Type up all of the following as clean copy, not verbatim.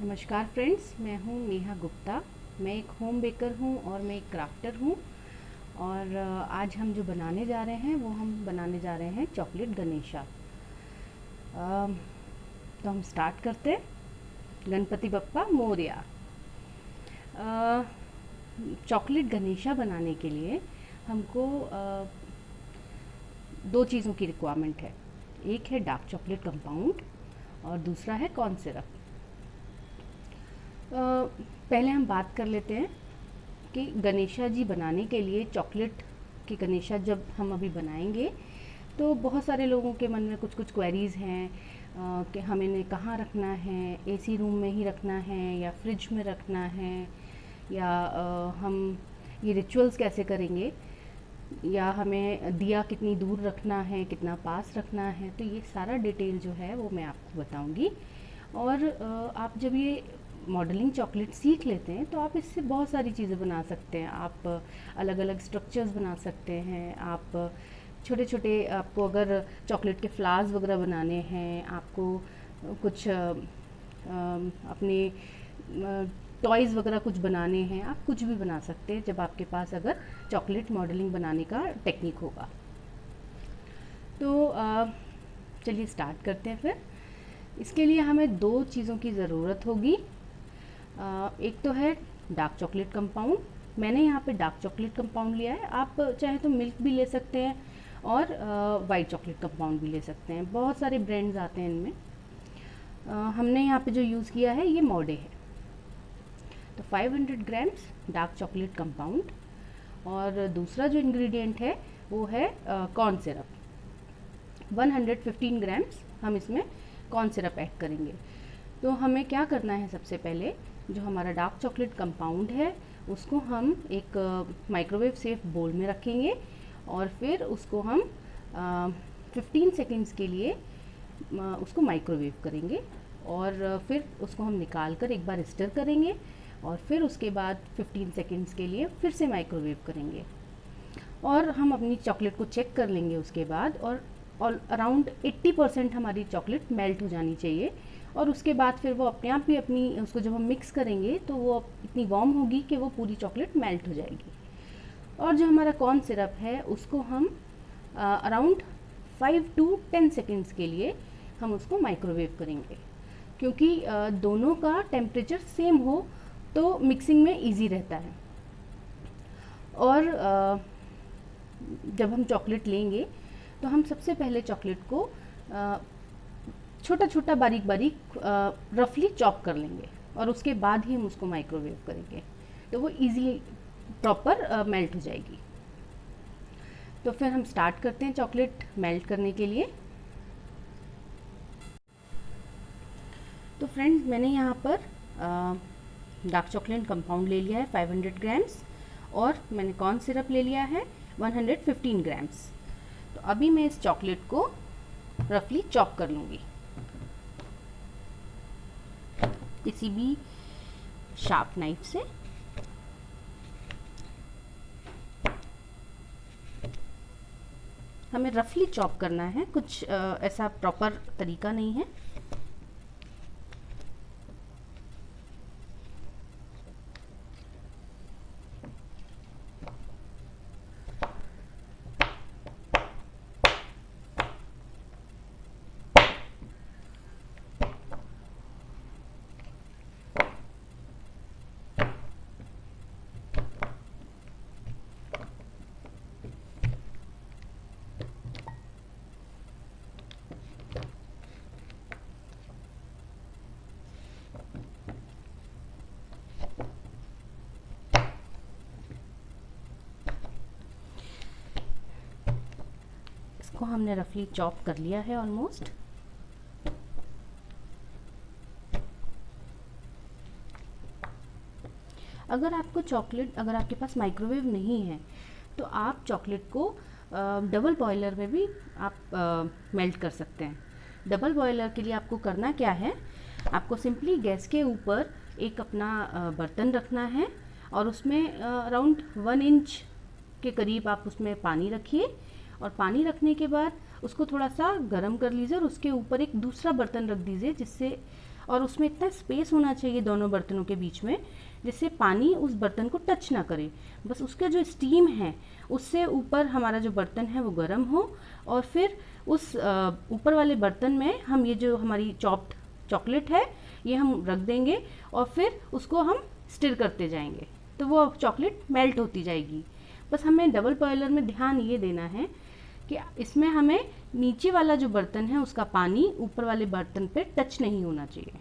नमस्कार फ्रेंड्स, मैं हूँ नेहा गुप्ता। मैं एक होम बेकर हूँ और मैं एक क्राफ्टर हूँ। और आज हम जो बनाने जा रहे हैं वो हम बनाने जा रहे हैं चॉकलेट गणेशा। तो हम स्टार्ट करते हैं। गणपति बप्पा मोरया। अ, चॉकलेट गणेशा बनाने के लिए हमको दो चीज़ों की रिक्वायरमेंट है। एक है डार्क चॉकलेट कंपाउंड और दूसरा है कॉर्न सिरप। पहले हम बात कर लेते हैं कि गणेशा जी बनाने के लिए चॉकलेट की गणेशा जब हम अभी बनाएंगे तो बहुत सारे लोगों के मन में कुछ कुछ क्वेरीज़ हैं कि हमें इन्हें कहाँ रखना है, एसी रूम में ही रखना है या फ्रिज में रखना है, या हम ये रिचुअल्स कैसे करेंगे, या हमें दिया कितनी दूर रखना है, कितना पास रखना है। तो ये सारा डिटेल जो है वो मैं आपको बताऊंगी। और आप जब ये मॉडलिंग चॉकलेट सीख लेते हैं तो आप इससे बहुत सारी चीज़ें बना सकते हैं। आप अलग अलग स्ट्रक्चर्स बना सकते हैं। आप छोटे छोटे, आपको अगर चॉकलेट के फ्लावर्स वगैरह बनाने हैं, आपको कुछ अपने टॉयज़ वगैरह कुछ बनाने हैं, आप कुछ भी बना सकते हैं जब आपके पास अगर चॉकलेट मॉडलिंग बनाने का टेक्निक होगा। तो चलिए स्टार्ट करते हैं। फिर इसके लिए हमें दो चीज़ों की ज़रूरत होगी। एक तो है डार्क चॉकलेट कंपाउंड। मैंने यहाँ पे डार्क चॉकलेट कंपाउंड लिया है। आप चाहे तो मिल्क भी ले सकते हैं और वाइट चॉकलेट कंपाउंड भी ले सकते हैं। बहुत सारे ब्रांड्स आते हैं इनमें। हमने यहाँ पे जो यूज़ किया है ये मॉडे है। तो 500 ग्राम्स डार्क चॉकलेट कंपाउंड और दूसरा जो इंग्रेडिएंट है वो है कॉर्न सिरप। 115 ग्राम्स हम इसमें कॉर्न सिरप ऐड करेंगे। तो हमें क्या करना है, सबसे पहले जो हमारा डार्क चॉकलेट कंपाउंड है उसको हम एक माइक्रोवेव सेफ बोल में रखेंगे और फिर उसको हम 15 सेकेंड्स के लिए उसको माइक्रोवेव करेंगे और फिर उसको हम निकाल कर एक बार स्टर करेंगे और फिर उसके बाद 15 सेकेंड्स के लिए फिर से माइक्रोवेव करेंगे। और हम अपनी चॉकलेट को चेक कर लेंगे उसके बाद, और अराउंड 80% हमारी चॉकलेट मेल्ट हो जानी चाहिए। और उसके बाद फिर वो अपने आप ही अपनी, उसको जब हम मिक्स करेंगे तो वो इतनी वार्म होगी कि वो पूरी चॉकलेट मेल्ट हो जाएगी। और जो हमारा कॉर्न सिरप है उसको हम अराउंड 5 to 10 सेकेंड्स के लिए हम उसको माइक्रोवेव करेंगे, क्योंकि दोनों का टेम्परेचर सेम हो तो मिक्सिंग में इजी रहता है। और जब हम चॉकलेट लेंगे तो हम सबसे पहले चॉकलेट को छोटा छोटा बारीक बारीक रफली चॉप कर लेंगे और उसके बाद ही हम उसको माइक्रोवेव करेंगे तो वो इजीली प्रॉपर मेल्ट हो जाएगी। तो फिर हम स्टार्ट करते हैं चॉकलेट मेल्ट करने के लिए। तो फ्रेंड्स, मैंने यहाँ पर डार्क चॉकलेट कंपाउंड ले लिया है 500 ग्राम्स और मैंने कॉर्न सिरप ले लिया है 115 ग्राम्स। तो अभी मैं इस चॉकलेट को रफली चॉप कर लूँगी किसी भी शार्प नाइफ से। हमें रफली चॉप करना है, कुछ ऐसा प्रॉपर तरीका नहीं है। इसको हमने रफली चॉप कर लिया है ऑलमोस्ट। अगर आपके पास माइक्रोवेव नहीं है तो आप चॉकलेट को डबल बॉयलर में भी आप मेल्ट कर सकते हैं। डबल बॉयलर के लिए आपको करना क्या है, आपको सिंपली गैस के ऊपर एक अपना बर्तन रखना है और उसमें अराउंड 1 इंच के करीब आप उसमें पानी रखिए। और पानी रखने के बाद उसको थोड़ा सा गर्म कर लीजिए और उसके ऊपर एक दूसरा बर्तन रख दीजिए जिससे, और उसमें इतना स्पेस होना चाहिए दोनों बर्तनों के बीच में जिससे पानी उस बर्तन को टच ना करे। बस उसका जो स्टीम है उससे ऊपर हमारा जो बर्तन है वो गर्म हो, और फिर उस ऊपर वाले बर्तन में हम ये जो हमारी चॉप्ड चॉकलेट है ये हम रख देंगे, और फिर उसको हम स्टिर करते जाएंगे तो वो चॉकलेट मेल्ट होती जाएगी। बस हमें डबल बॉयलर में ध्यान ये देना है कि इसमें हमें नीचे वाला जो बर्तन है उसका पानी ऊपर वाले बर्तन पे टच नहीं होना चाहिए।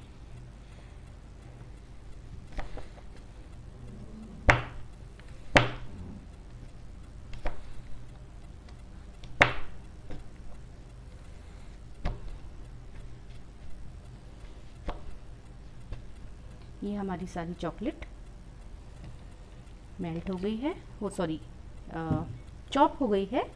ये हमारी सारी चॉकलेट मेल्ट हो गई है, वो सॉरी चॉप हो गई है।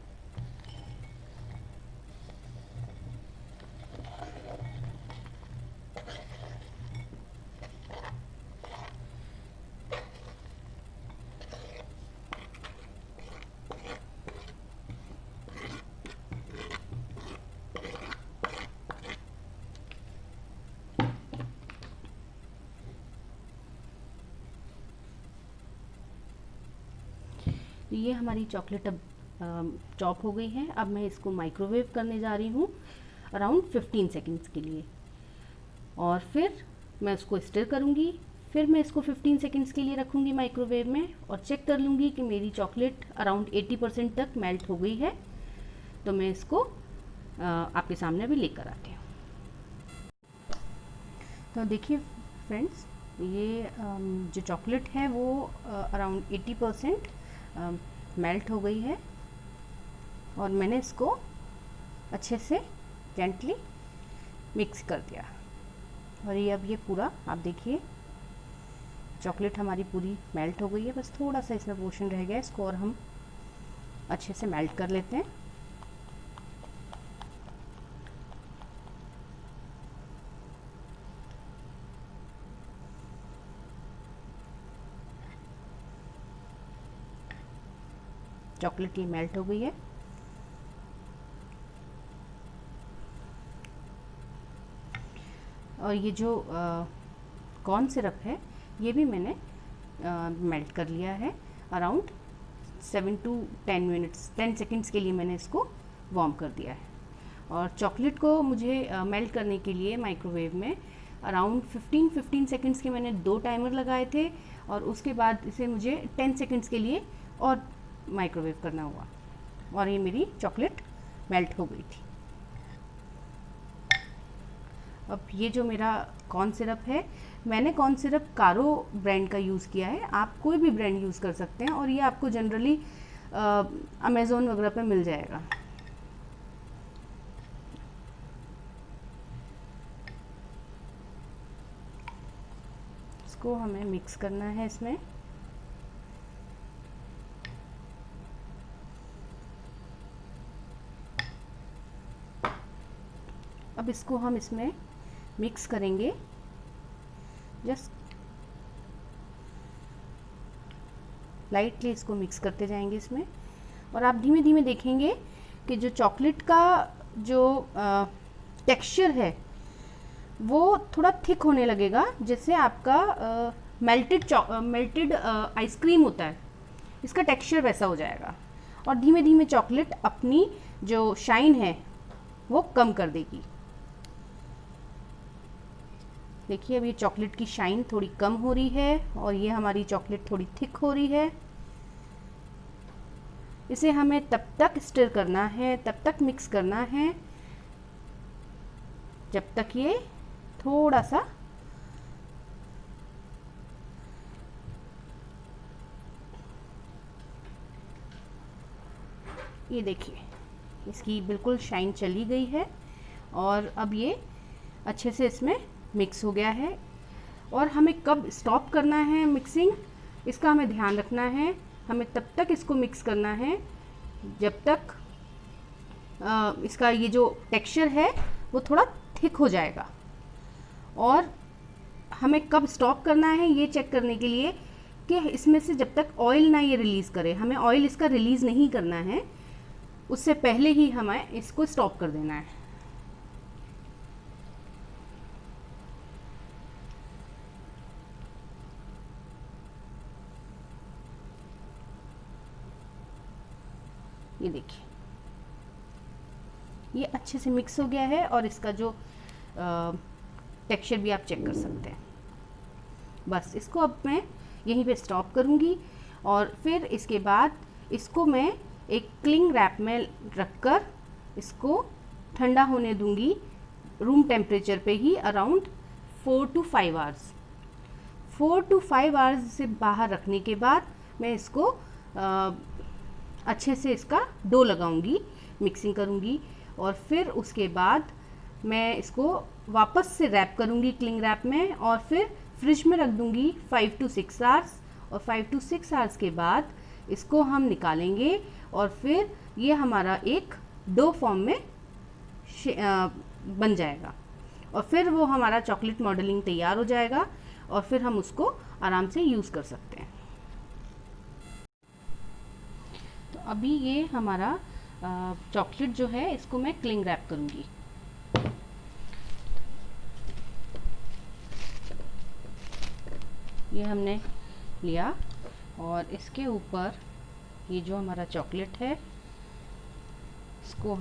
ये हमारी चॉकलेट अब चॉप हो गई है। अब मैं इसको माइक्रोवेव करने जा रही हूँ अराउंड 15 सेकेंड्स के लिए, और फिर मैं उसको स्टिर करूँगी। फिर मैं इसको 15 सेकेंड्स के लिए रखूँगी माइक्रोवेव में और चेक कर लूँगी कि मेरी चॉकलेट अराउंड 80% तक मेल्ट हो गई है। तो मैं इसको आपके सामने अभी लेकर आती हूँ। तो देखिए फ्रेंड्स, ये जो चॉकलेट है वो अराउंड 80% मेल्ट हो गई है, और मैंने इसको अच्छे से जेंटली मिक्स कर दिया। और ये अब ये पूरा आप देखिए चॉकलेट हमारी पूरी मेल्ट हो गई है। बस थोड़ा सा इसमें पोर्शन रह गया, इसको और हम अच्छे से मेल्ट कर लेते हैं। चॉकलेट ये मेल्ट हो गई है। और ये जो कॉर्न सिरप है ये भी मैंने मेल्ट कर लिया है। अराउंड 7 to 10 मिनट्स 10 सेकेंड्स के लिए मैंने इसको वार्म कर दिया है। और चॉकलेट को मुझे मेल्ट करने के लिए माइक्रोवेव में अराउंड 15 सेकेंड्स के मैंने 2 टाइमर लगाए थे, और उसके बाद इसे मुझे 10 सेकेंड्स के लिए और माइक्रोवेव करना हुआ, और ये मेरी चॉकलेट मेल्ट हो गई थी। अब ये जो मेरा कॉर्न सिरप है, मैंने कॉर्न सिरप कारो ब्रांड का यूज़ किया है। आप कोई भी ब्रांड यूज़ कर सकते हैं, और ये आपको जनरली अमेज़ोन वगैरह पे मिल जाएगा। इसको हमें मिक्स करना है इसमें। अब इसको हम इसमें मिक्स करेंगे, जस्ट लाइटली इसको मिक्स करते जाएंगे इसमें। और आप धीमे धीमे देखेंगे कि जो चॉकलेट का जो टेक्सचर है वो थोड़ा थिक होने लगेगा, जैसे आपका मेल्टेड आइसक्रीम होता है, इसका टेक्सचर वैसा हो जाएगा। और धीमे धीमे चॉकलेट अपनी जो शाइन है वो कम कर देगी। देखिए अब ये चॉकलेट की शाइन थोड़ी कम हो रही है, और ये हमारी चॉकलेट थोड़ी थिक हो रही है। इसे हमें तब तक स्टिर करना है, तब तक मिक्स करना है जब तक ये थोड़ा सा ये देखिए इसकी बिल्कुल शाइन चली गई है, और अब ये अच्छे से इसमें मिक्स हो गया है। और हमें कब स्टॉप करना है मिक्सिंग, इसका हमें ध्यान रखना है। हमें तब तक इसको मिक्स करना है जब तक इसका ये जो टेक्सचर है वो थोड़ा थिक हो जाएगा। और हमें कब स्टॉप करना है ये चेक करने के लिए कि इसमें से जब तक ऑयल ना ये रिलीज़ करे, हमें ऑयल इसका रिलीज़ नहीं करना है, उससे पहले ही हमें इसको स्टॉप कर देना है। ये देखिए ये अच्छे से मिक्स हो गया है और इसका जो टेक्सचर भी आप चेक कर सकते हैं। बस इसको अब मैं यहीं पे स्टॉप करूँगी और फिर इसके बाद इसको मैं एक क्लिंग रैप में रखकर इसको ठंडा होने दूंगी रूम टेम्परेचर पे ही around 4 to 5 hours. 4 to 5 hours से बाहर रखने के बाद मैं इसको अच्छे से इसका डो लगाऊंगी, मिक्सिंग करूंगी और फिर उसके बाद मैं इसको वापस से रैप करूंगी क्लिंग रैप में और फिर फ्रिज में रख दूंगी 5 to 6 आवर्स। और 5 to 6 आवर्स के बाद इसको हम निकालेंगे और फिर ये हमारा एक डो फॉर्म में बन जाएगा और फिर वो हमारा चॉकलेट मॉडलिंग तैयार हो जाएगा और फिर हम उसको आराम से यूज़ कर सकते हैं। तो अभी ये हमारा चॉकलेट जो है इसको मैं क्लिंग रैप करूँगी। ये हमने लिया और इसके ऊपर ये जो हमारा चॉकलेट है इसको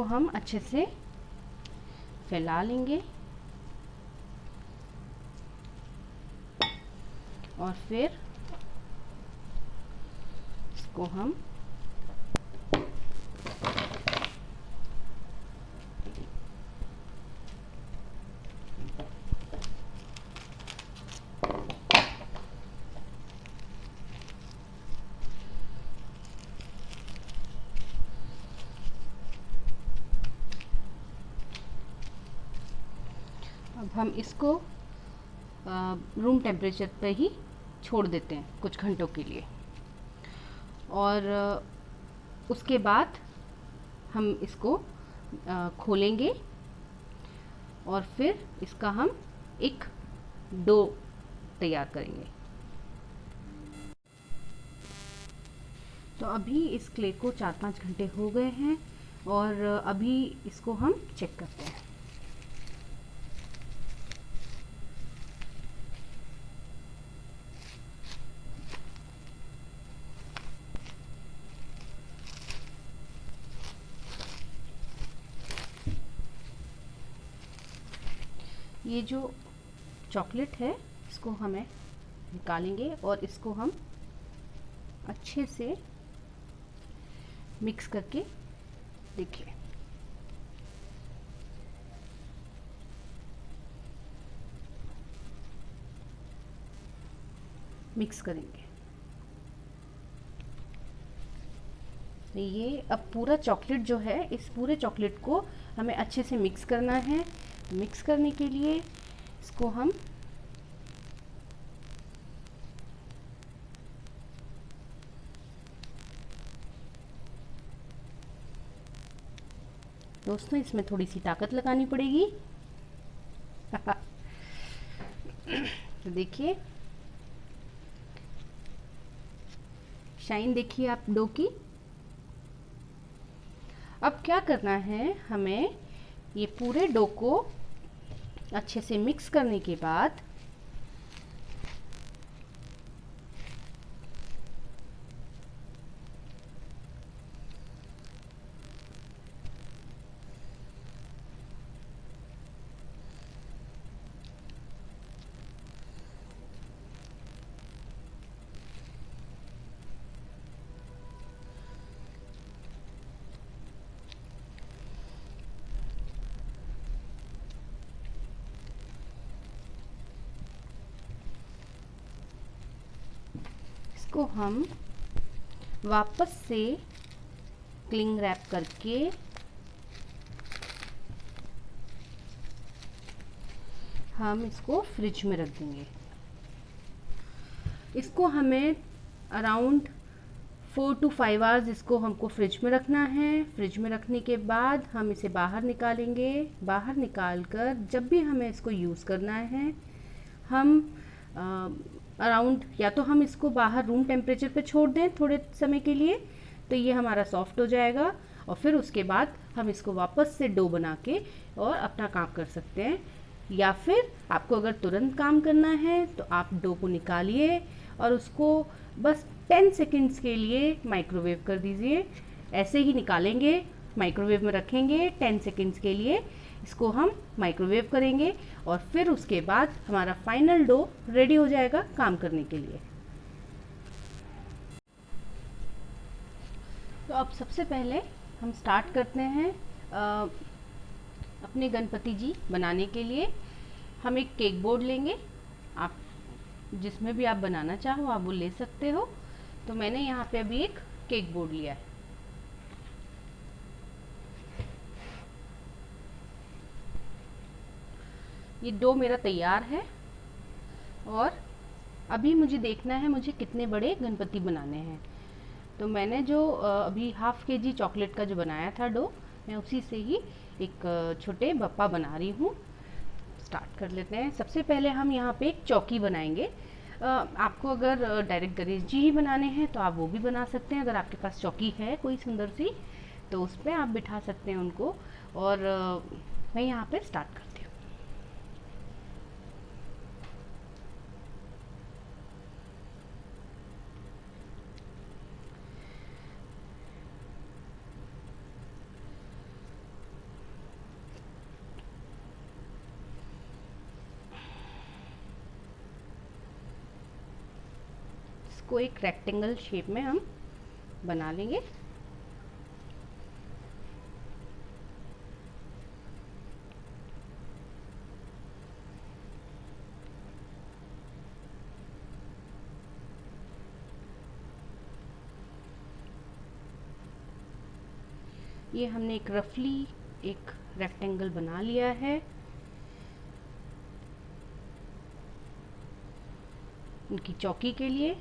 हम अच्छे से फैला लेंगे और फिर इसको हम इसको रूम टेम्परेचर पे ही छोड़ देते हैं कुछ घंटों के लिए और उसके बाद हम इसको खोलेंगे और फिर इसका हम एक डो तैयार करेंगे। तो अभी इस क्ले को 4-5 घंटे हो गए हैं और अभी इसको हम चेक करते हैं। ये जो चॉकलेट है इसको हमें निकालेंगे और इसको हम अच्छे से मिक्स करके देखिए मिक्स करेंगे। ये अब पूरा चॉकलेट जो है इस पूरे चॉकलेट को हमें अच्छे से मिक्स करना है। मिक्स करने के लिए इसको हम दोस्तों इसमें थोड़ी सी ताकत लगानी पड़ेगी। तो देखिए शाइन देखिए आप डो की। अब क्या करना है, हमें ये पूरे डो को अच्छे से मिक्स करने के बाद इसको हम वापस से क्लिंग रैप करके हम इसको फ्रिज में रख देंगे। इसको हमें अराउंड 4 to 5 आवर्स इसको हमको फ्रिज में रखना है। फ्रिज में रखने के बाद हम इसे बाहर निकालेंगे। बाहर निकाल कर जब भी हमें इसको यूज़ करना है हम अराउंड, या तो हम इसको बाहर रूम टेम्परेचर पे छोड़ दें थोड़े समय के लिए, तो ये हमारा सॉफ्ट हो जाएगा, और फिर उसके बाद हम इसको वापस से डो बना के और अपना काम कर सकते हैं। या फिर आपको अगर तुरंत काम करना है तो आप डो को निकालिए और उसको बस 10 सेकेंड्स के लिए माइक्रोवेव कर दीजिए। ऐसे ही निकालेंगे, माइक्रोवेव में रखेंगे 10 सेकेंड्स के लिए, इसको हम माइक्रोवेव करेंगे और फिर उसके बाद हमारा फाइनल डो रेडी हो जाएगा काम करने के लिए। तो अब सबसे पहले हम स्टार्ट करते हैं अपने गणपति जी बनाने के लिए। हम एक केक बोर्ड लेंगे, आप जिसमें भी आप बनाना चाहो आप वो ले सकते हो। तो मैंने यहाँ पे अभी एक केक बोर्ड लिया है। ये डो मेरा तैयार है और अभी मुझे देखना है मुझे कितने बड़े गणपति बनाने हैं। तो मैंने जो अभी ½ kg चॉकलेट का जो बनाया था डो, मैं उसी से ही एक छोटे बप्पा बना रही हूँ। स्टार्ट कर लेते हैं। सबसे पहले हम यहाँ पे एक चौकी बनाएंगे। आपको अगर डायरेक्ट गणेश जी ही बनाने हैं तो आप वो भी बना सकते हैं। अगर आपके पास चौकी है कोई सुंदर सी तो उस पर आप बिठा सकते हैं उनको। और मैं यहाँ पे स्टार्ट करती हूँ। को एक रेक्टेंगल शेप में हम बना लेंगे। ये हमने एक रफली एक रेक्टेंगल बना लिया है। उनकी चौकी के लिए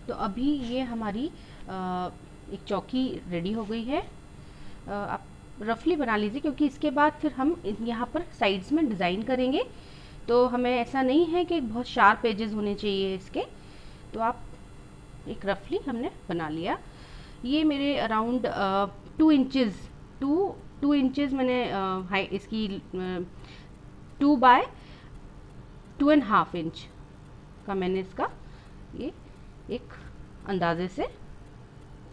तो अभी ये हमारी एक चौकी रेडी हो गई है। आप रफली बना लीजिए क्योंकि इसके बाद फिर हम यहाँ पर साइड्स में डिज़ाइन करेंगे। तो हमें ऐसा नहीं है कि बहुत शार्प एजेस होने चाहिए इसके। तो आप एक रफली हमने बना लिया। ये मेरे अराउंड 2 इंचेस 2 इंचेस मैंने हाई इसकी 2 बाय 2.5 इंच का मैंने इसका ये एक अंदाजे से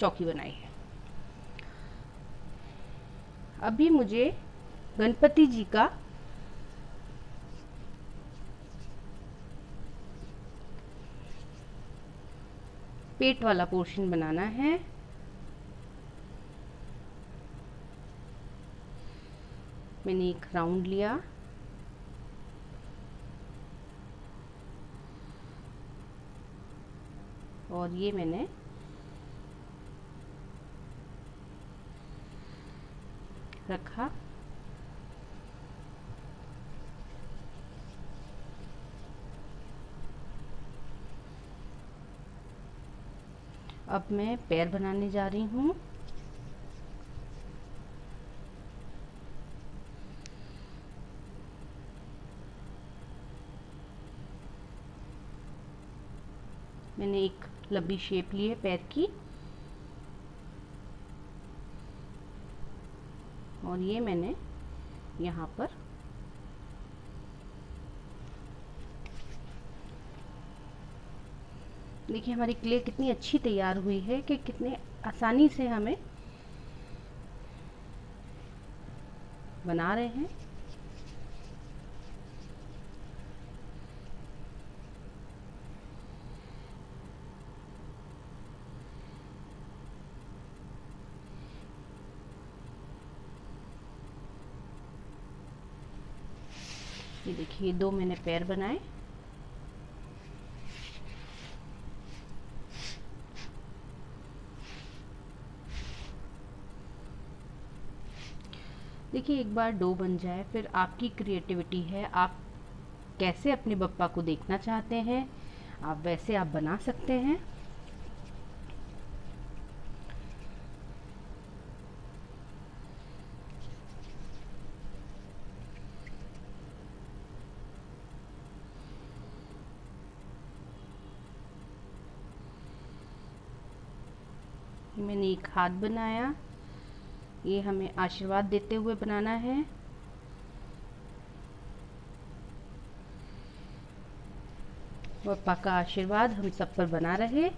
चौकी बनाई है। अभी मुझे गणपति जी का पेट वाला पोर्शन बनाना है। मैंने एक राउंड लिया और ये मैंने रखा। अब मैं पैर बनाने जा रही हूँ। मैंने एक लंबी शेप ली है पैर की और ये मैंने यहाँ पर देखिए हमारी क्ले कितनी अच्छी तैयार हुई है कि कितने आसानी से हमें बना रहे हैं। ये देखिए 2 मैंने पैर बनाए। देखिए एक बार डो बन जाए फिर आपकी क्रिएटिविटी है, आप कैसे अपने बप्पा को देखना चाहते हैं आप वैसे आप बना सकते हैं। मैंने एक हाथ बनाया, ये हमें आशीर्वाद देते हुए बनाना है। बप्पा का आशीर्वाद हम सब पर बना रहे।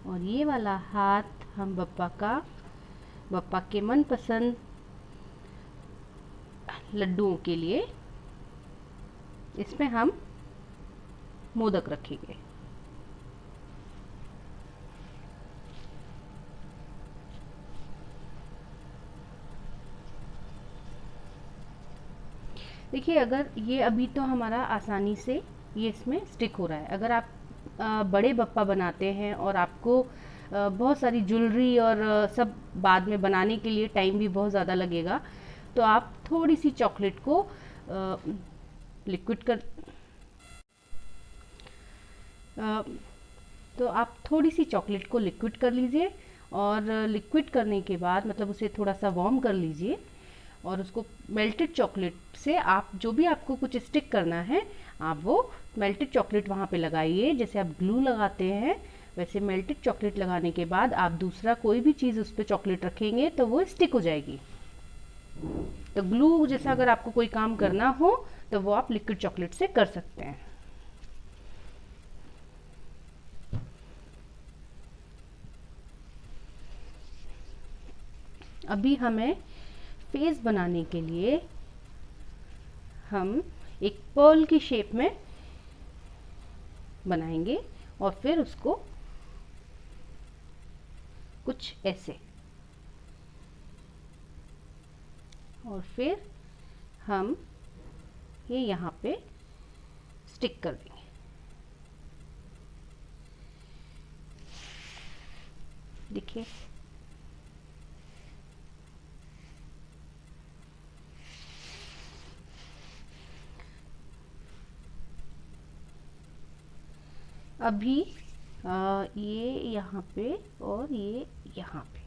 और ये वाला हाथ हम बप्पा के मनपसंद लड्डुओं के लिए इसमें हम मोदक रखेंगे। देखिए, अगर ये अभी तो हमारा आसानी से ये इसमें स्टिक हो रहा है। अगर आप बड़े बप्पा बनाते हैं और आपको बहुत सारी ज्वेलरी और सब बाद में बनाने के लिए टाइम भी बहुत ज़्यादा लगेगा, तो आप थोड़ी सी चॉकलेट को लिक्विड कर तो आप थोड़ी सी चॉकलेट को लिक्विड कर लीजिए। और लिक्विड करने के बाद मतलब उसे थोड़ा सा वार्म कर लीजिए और उसको मेल्टेड चॉकलेट से आप जो भी आपको कुछ स्टिक करना है आप वो मेल्टेड चॉकलेट वहाँ पे लगाइए। जैसे आप ग्लू लगाते हैं वैसे मेल्टेड चॉकलेट लगाने के बाद आप दूसरा कोई भी चीज़ उस पर चॉकलेट रखेंगे तो वो स्टिक हो जाएगी। तो ग्लू जैसा अगर आपको कोई काम करना हो तो वो आप लिक्विड चॉकलेट से कर सकते हैं। अभी हमें फेस बनाने के लिए हम एक पर्ल की शेप में बनाएंगे और फिर उसको कुछ ऐसे, और फिर हम ये यहाँ पे स्टिक कर देंगे। देखिए, अभी ये यहाँ पे और ये यहाँ पे,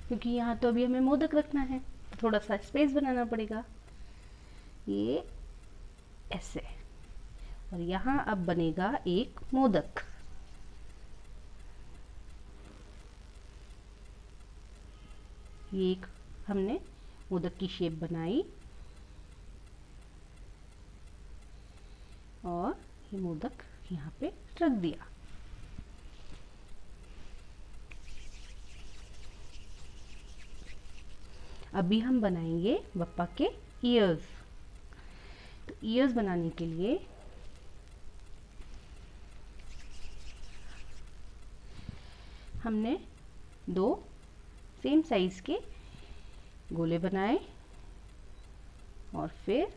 क्योंकि यहाँ तो अभी हमें मोदक रखना है तो थोड़ा सा स्पेस बनाना पड़ेगा। ये ऐसे, और यहाँ अब बनेगा एक मोदक। ये एक हमने मोदक की शेप बनाई और ये मोदक यहाँ पे रख दिया। अभी हम बनाएंगे बप्पा के ईयर्स। तो ईयर्स बनाने के लिए हमने दो सेम साइज के गोले बनाए और फिर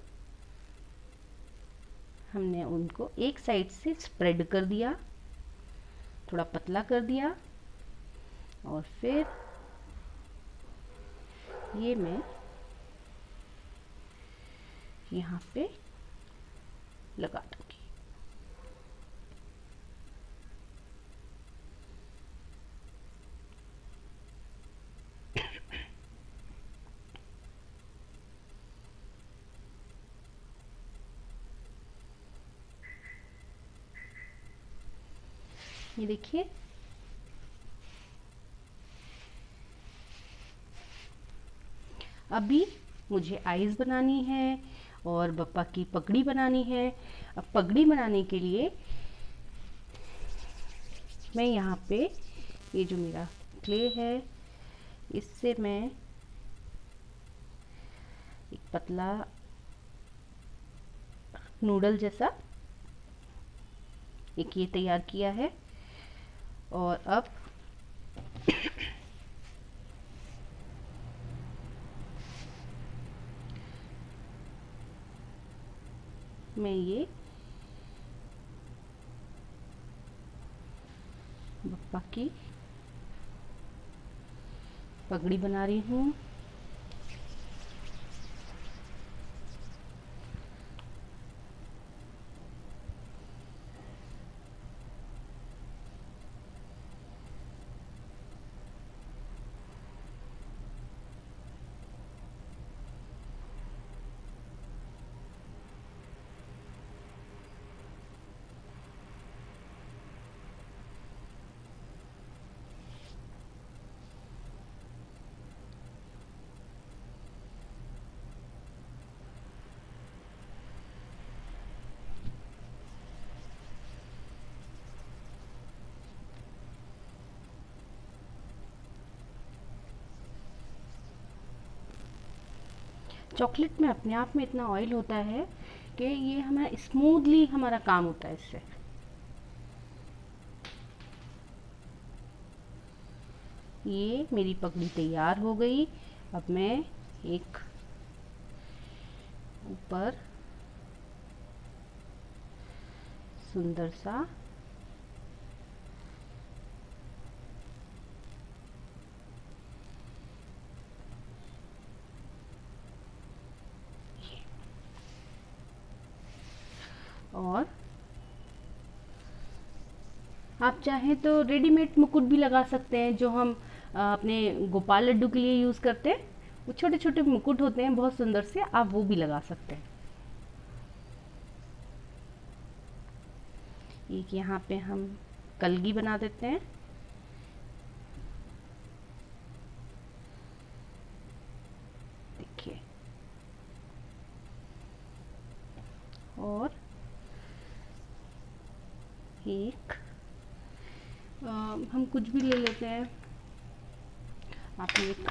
हमने उनको एक साइड से स्प्रेड कर दिया, थोड़ा पतला कर दिया और फिर ये मैं यहाँ पे लगा दूंगी। ये देखिए, अभी मुझे आईज बनानी है और बप्पा की पगड़ी बनानी है। अब पगड़ी बनाने के लिए मैं यहाँ पे ये जो मेरा क्ले है इससे मैं एक पतला नूडल जैसा एक ये तैयार किया है। और अब मैं ये बप्पा की पगड़ी बना रही हूँ। चॉकलेट में अपने आप में इतना ऑयल होता है कि ये हमारा स्मूथली हमारा काम होता है इससे। ये मेरी पगड़ी तैयार हो गई। अब मैं एक ऊपर सुंदर सा और आप चाहें तो रेडीमेड मुकुट भी लगा सकते हैं, जो हम अपने गोपाल लड्डू के लिए यूज़ करते हैं। वो छोटे छोटे मुकुट होते हैं बहुत सुंदर से, आप वो भी लगा सकते हैं। एक यहाँ पे हम कलगी बना देते हैं। देखिए, और एक हम कुछ भी ले लेते हैं। आप एक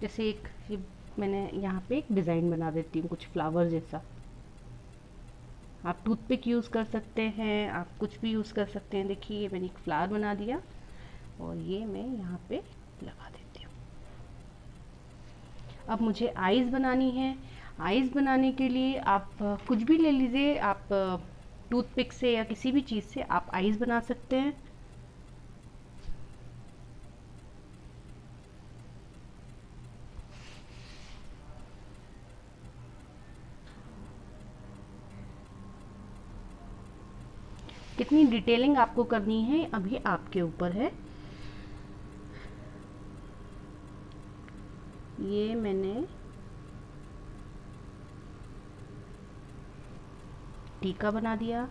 जैसे एक ये मैंने यहाँ पे एक डिज़ाइन बना देती हूँ कुछ फ्लावर जैसा। आप टूथपिक यूज़ कर सकते हैं, आप कुछ भी यूज़ कर सकते हैं। देखिए, ये मैंने एक फ्लावर बना दिया और ये मैं यहाँ पे लगा देती हूँ। अब मुझे आईज़ बनानी है। आईज़ बनाने के लिए आप कुछ भी ले लीजिए। आप टूथपिक से या किसी भी चीज़ से आप आईज़ बना सकते हैं। कितनी डिटेलिंग आपको करनी है अभी आपके ऊपर है। ये मैंने टीका बना दिया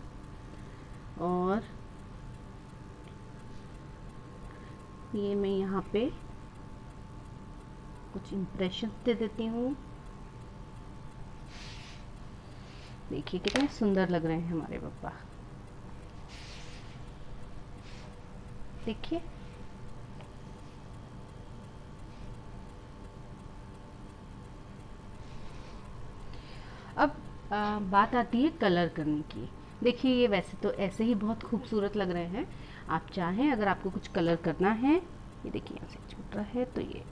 और ये मैं यहाँ पे कुछ इम्प्रेशन दे देती हूँ। देखिए कितने सुंदर लग रहे हैं हमारे पप्पा। देखिए, अब बात आती है कलर करने की। देखिए, ये वैसे तो ऐसे ही बहुत खूबसूरत लग रहे हैं। आप चाहें अगर आपको कुछ कलर करना है, ये देखिए यहाँ से छूट रहा है, तो ये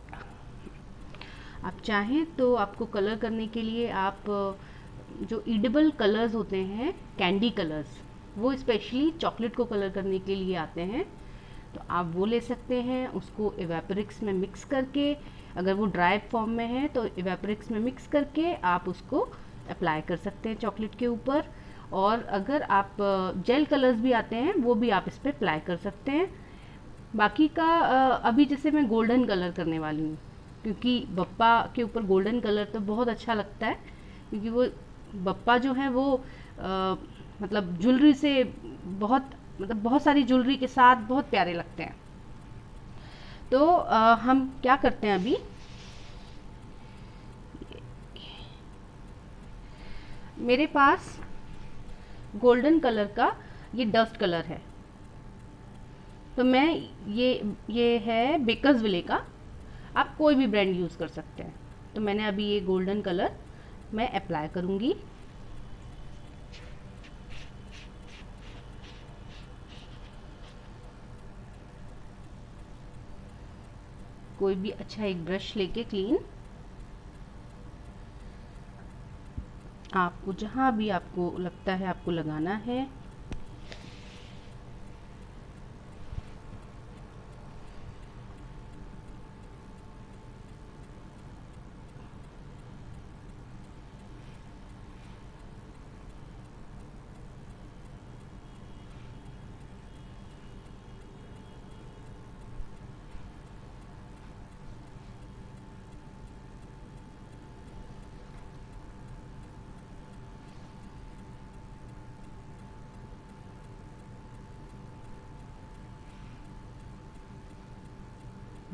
आप चाहें तो आपको कलर करने के लिए आप जो ईडेबल कलर्स होते हैं, कैंडी कलर्स, वो स्पेशली चॉकलेट को कलर करने के लिए आते हैं, तो आप वो ले सकते हैं। उसको इवेपोरिक्स में मिक्स करके, अगर वो ड्राई फॉर्म में है तो इवेपोरिक्स में मिक्स करके आप उसको अप्लाई कर सकते हैं चॉकलेट के ऊपर। और अगर आप जेल कलर्स भी आते हैं, वो भी आप इस पर अप्लाई कर सकते हैं। बाकी का अभी जैसे मैं गोल्डन कलर करने वाली हूँ, क्योंकि बप्पा के ऊपर गोल्डन कलर तो बहुत अच्छा लगता है, क्योंकि वो बप्पा जो है वो मतलब ज्वेलरी से बहुत सारी ज्वेलरी के साथ बहुत प्यारे लगते हैं। तो हम क्या करते हैं अभी, मेरे पास गोल्डन कलर का ये डस्ट कलर है, तो मैं ये है बेकर्स विले का, आप कोई भी ब्रांड यूज़ कर सकते हैं। तो मैंने अभी ये गोल्डन कलर मैं अप्लाई करूँगी। कोई भी अच्छा एक ब्रश लेके क्लीन, आपको जहाँ भी आपको लगता है आपको लगाना है,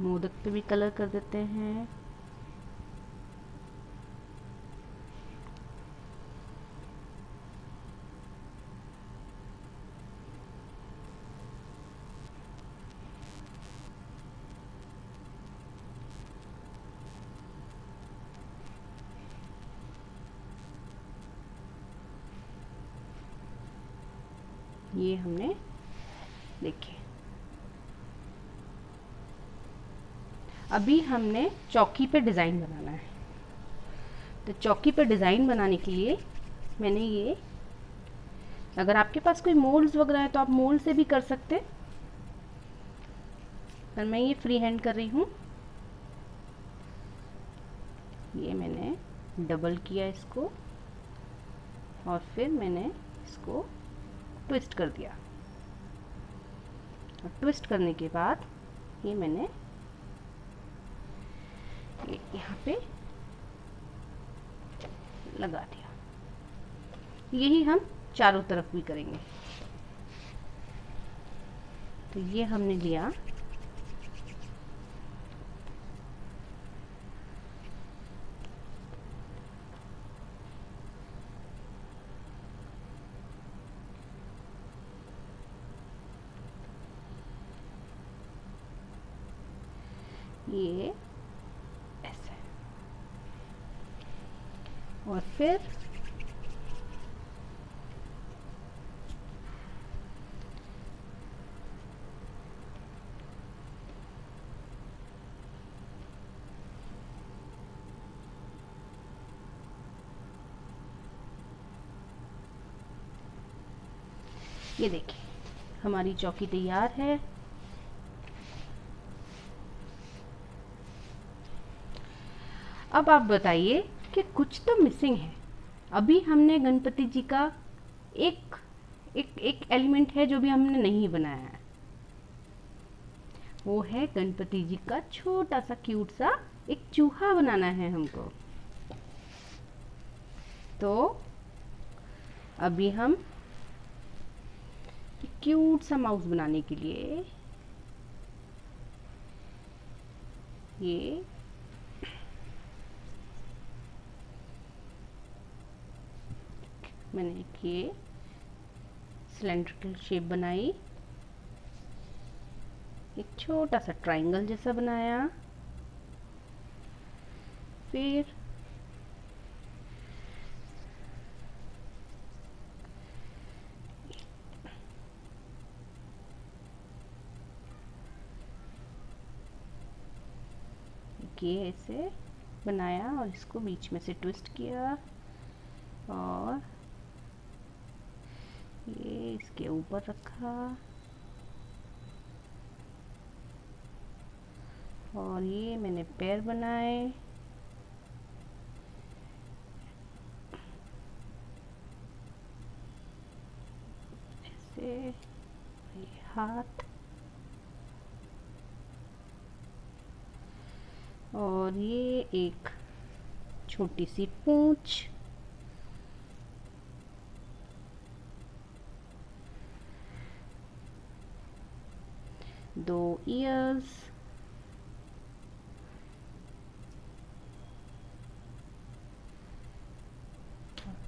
मोदक पे भी कलर कर देते हैं। ये हमने देखिए, अभी हमने चौकी पे डिज़ाइन बनाना है। तो चौकी पे डिज़ाइन बनाने के लिए मैंने ये, अगर आपके पास कोई मोल्ड्स वगैरह है तो आप मोल्ड से भी कर सकते हैं, पर मैं ये फ्री हैंड कर रही हूँ। ये मैंने डबल किया इसको और फिर मैंने इसको ट्विस्ट कर दिया, और ट्विस्ट करने के बाद ये मैंने ये यहाँ पे लगा दिया। यही हम चारों तरफ भी करेंगे। तो ये हमने लिया, ये ऐसे, और फिर ये देखिए हमारी चौकी तैयार है। अब आप बताइए कि कुछ तो मिसिंग है। अभी हमने गणपति जी का एक एक एक एलिमेंट है जो भी हमने नहीं बनाया है, वो है गणपति जी का छोटा सा क्यूट सा एक चूहा बनाना है हमको। तो अभी हम क्यूट सा माउस बनाने के लिए ये मैंने ये सिलेंड्रिकल शेप बनाई, एक छोटा सा ट्रायंगल जैसा बनाया, फिर ये ऐसे बनाया और इसको बीच में से ट्विस्ट किया और ये इसके ऊपर रखा और ये मैंने पैर बनाए, ऐसे ये हाथ और ये एक छोटी सी पूंछ, दो ईयर्स,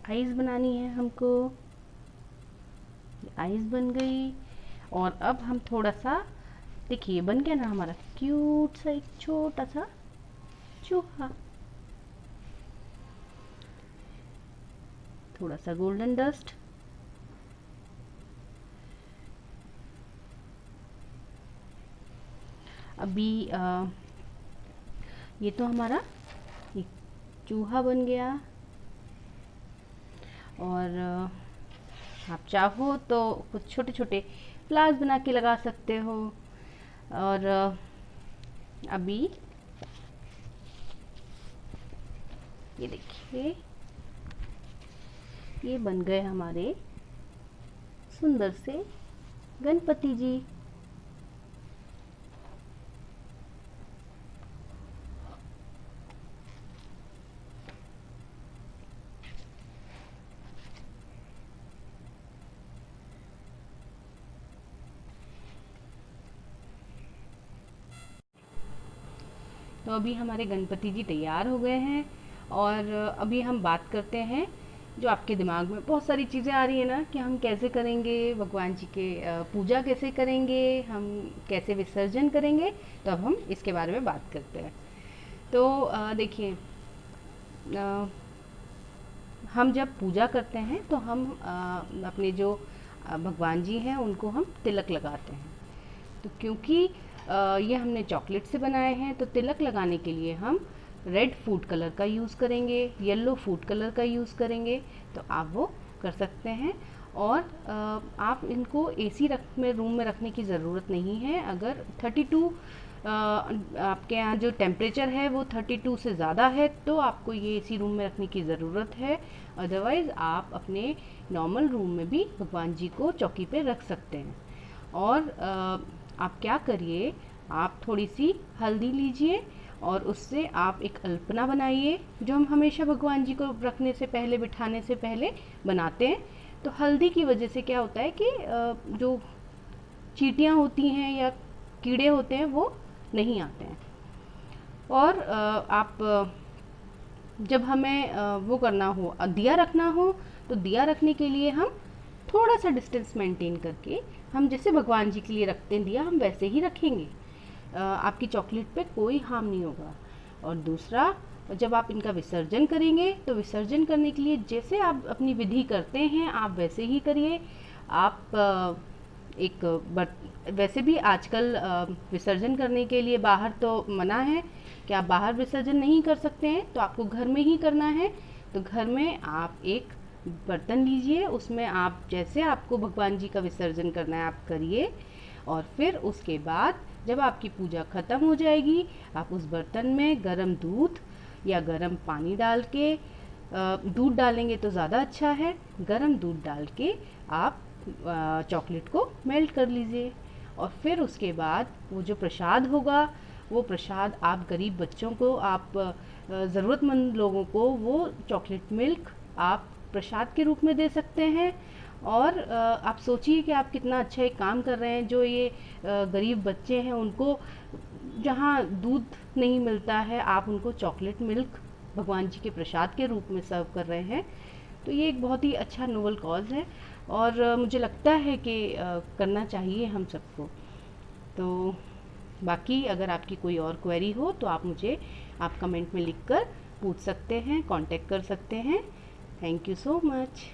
आईज बनानी है हमको, आईज बन गई। और अब हम थोड़ा सा, देखिए बन गया ना हमारा क्यूट सा एक छोटा सा चूहा। थोड़ा सा गोल्डन डस्ट, अभी ये तो हमारा एक चूहा बन गया। और आप चाहो तो कुछ छोटे छोटे फ्लावर्स बना के लगा सकते हो। और अभी ये देखिए ये बन गए हमारे सुंदर से गणपति जी। तो अभी हमारे गणपति जी तैयार हो गए हैं और अभी हम बात करते हैं, जो आपके दिमाग में बहुत सारी चीज़ें आ रही है ना कि हम कैसे करेंगे भगवान जी के पूजा कैसे करेंगे, हम कैसे विसर्जन करेंगे। तो अब हम इसके बारे में बात करते हैं। तो देखिए, हम जब पूजा करते हैं तो हम अपने जो भगवान जी हैं उनको हम तिलक लगाते हैं। तो क्योंकि ये हमने चॉकलेट से बनाए हैं तो तिलक लगाने के लिए हम रेड फूड कलर का यूज़ करेंगे, येलो फूड कलर का यूज़ करेंगे। तो आप वो कर सकते हैं। और आप इनको एसी रूम में रखने की ज़रूरत नहीं है। अगर 32 आपके यहाँ जो टेम्परेचर है वो 32 से ज़्यादा है तो आपको ये एसी रूम में रखने की ज़रूरत है। अदरवाइज़ आप अपने नॉर्मल रूम में भी भगवान जी को चौकी पे रख सकते हैं। और आप क्या करिए, आप थोड़ी सी हल्दी लीजिए और उससे आप एक अल्पना बनाइए, जो हम हमेशा भगवान जी को रखने से पहले, बिठाने से पहले बनाते हैं। तो हल्दी की वजह से क्या होता है कि जो चींटियाँ होती हैं या कीड़े होते हैं वो नहीं आते हैं। और आप जब हमें वो करना हो, दिया रखना हो, तो दिया रखने के लिए हम थोड़ा सा डिस्टेंस मेंटेन करके, हम जैसे भगवान जी के लिए रखते हैं दिया, हम वैसे ही रखेंगे। आपकी चॉकलेट पे कोई हार्म नहीं होगा। और दूसरा, जब आप इनका विसर्जन करेंगे तो विसर्जन करने के लिए जैसे आप अपनी विधि करते हैं आप वैसे ही करिए। आप वैसे भी आजकल विसर्जन करने के लिए बाहर तो मना है कि आप बाहर विसर्जन नहीं कर सकते हैं, तो आपको घर में ही करना है। तो घर में आप एक बर्तन लीजिए, उसमें आप जैसे आपको भगवान जी का विसर्जन करना है आप करिए। और फिर उसके बाद जब आपकी पूजा ख़त्म हो जाएगी, आप उस बर्तन में गरम दूध या गरम पानी डाल के, दूध डालेंगे तो ज़्यादा अच्छा है, गरम दूध डाल के आप चॉकलेट को मेल्ट कर लीजिए। और फिर उसके बाद वो जो प्रसाद होगा, वो प्रसाद आप गरीब बच्चों को, आप ज़रूरतमंद लोगों को वो चॉकलेट मिल्क आप प्रसाद के रूप में दे सकते हैं। और आप सोचिए कि आप कितना अच्छा एक काम कर रहे हैं। जो ये गरीब बच्चे हैं उनको जहाँ दूध नहीं मिलता है, आप उनको चॉकलेट मिल्क भगवान जी के प्रसाद के रूप में सर्व कर रहे हैं। तो ये एक बहुत ही अच्छा नोबल कॉज है और मुझे लगता है कि करना चाहिए हम सबको। तो बाकी अगर आपकी कोई और क्वेरी हो तो आप मुझे कमेंट में लिखकर पूछ सकते हैं, कांटेक्ट कर सकते हैं। Thank you so much.